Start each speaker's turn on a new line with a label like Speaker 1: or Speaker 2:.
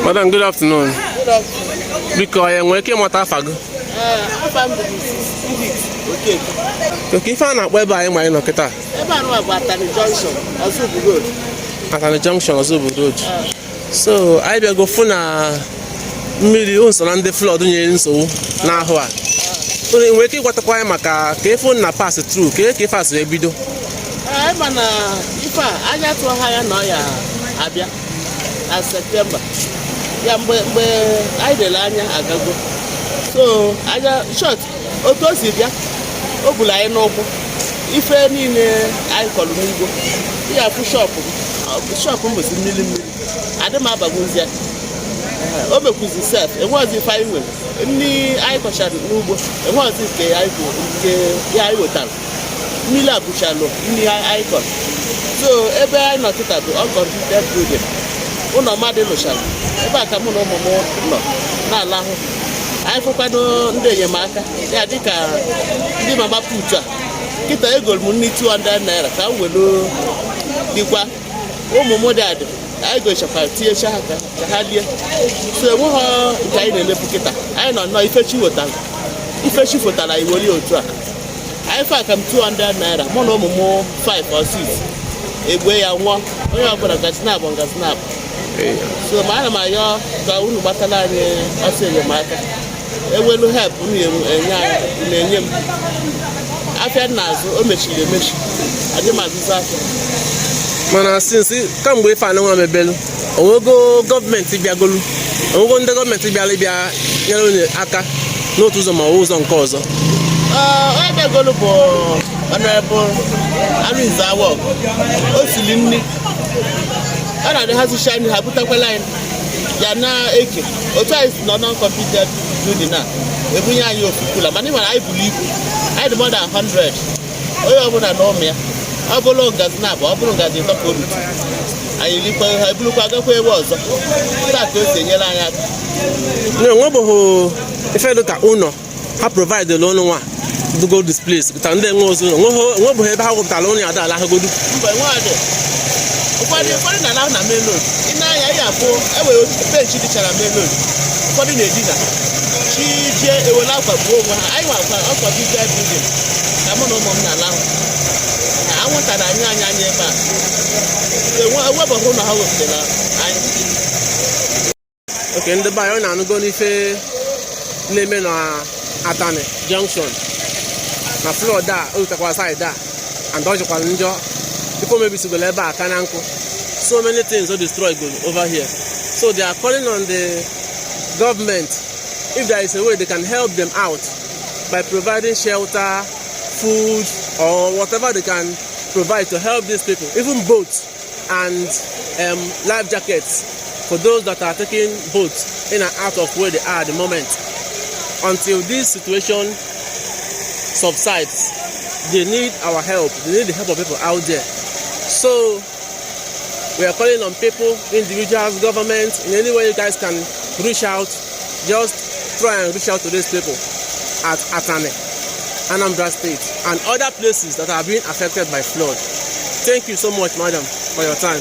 Speaker 1: Madam, good afternoon.
Speaker 2: Good afternoon.
Speaker 1: Because I am working with Afago. Okay, if I'm not where by my locator.
Speaker 2: Atani Junction, Azubu Road.
Speaker 1: Atani Junction, Azubu Road. So I will go for millions on the floor doing so now. So in working what the choir maka, careful na pass through, careful fast every do.
Speaker 2: I'm an if I got to hire Noya Abia as September. Yeah, I the Lanya Agago. So I got short. Otosibia, Obula Enobo. If any I call Mugo, we have to shop. The shop was a million. I don't have a Guzia. Obekus itself, and was if I will. Any I shall Mugo, and was if they I go. Mila Bushalo, in the icon. So, ever I not it at the uncompleted building. Una Madeloshal, ever come on more, not long. I forgot the Yamaka, Yadika, the Mama Puta. Kita Egol Muni 200 naira, how will do Diwa, Omo Dad, I go Shaka, Tia Shaka, Hadia. So, I didn't let Pukita. I don't know if you were done. If you for that, I will you track. I come 200 naira, more 5 or 6. A way I want, we are going to snap on the snap. So, Madam, I don't battle Australia market. It will help me in him. After Nazo, I did my disaster.
Speaker 1: Man, since come with Fanoma Bell, or go government to Biagolu, or go the government to Bialibia, Aka, no to some holes on cause.
Speaker 2: I go to Honorable Zawa, Osilini. I have to shine Habutaka line. Yana Eke, Ota is not completed building now. Every year you are I believe I had more than 100. Oh, I want to know me. I belong as now, I belong as in the food. I look at the way was. That was the
Speaker 1: no, if I look at Uno, I provide the loan one. To go this place, but then also, what we have how Talonia that I go do. What you find around a melon? In I will pay she teacher a melon. For the dinner, she will laugh at woman. I want to be that building. I'm on allow. I want that I never. The one who know how okay, in the Bayon, I'm going to say, Lemon Atane Junction. Na floor da utakwa side da and dodge kwa njo people maybe to go leba kananko. So many things are destroyed over here, so they are calling on the government if there is a way they can help them out by providing shelter, food or whatever they can provide to help these people, even boats and life jackets for those that are taking boats in and out of where they are at the moment. Until this situation subsides, they need our help. They need the help of people out there. So we are calling on people, individuals, government, in any way you guys can reach out. Just try and reach out to these people at Atane, Anambra State, and other places that are being affected by flood. Thank you so much, madam, for your time.